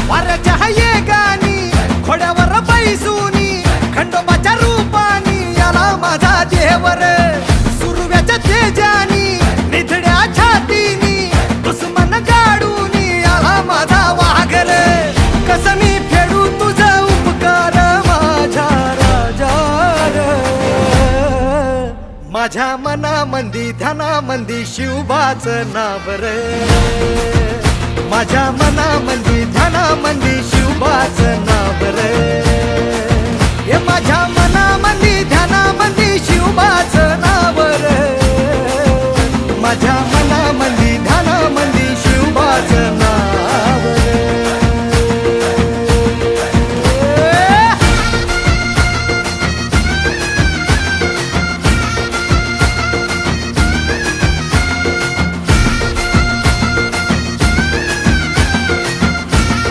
वाऱ्याच्या ये गाणी घोड्यावर बैसूनी खंडोबाच्या रूपानी याला माझा देवर सुरव्याच्या तेजानी निधड्या छातीनी दुश्मन गाडूनी याला माझा वाघर कस मी फेडू तुझा उपकार माझ्या राजार माझ्या मनामंदी ध्यानामंदी शिवबाचं नाव रे माझ्या मनामंदी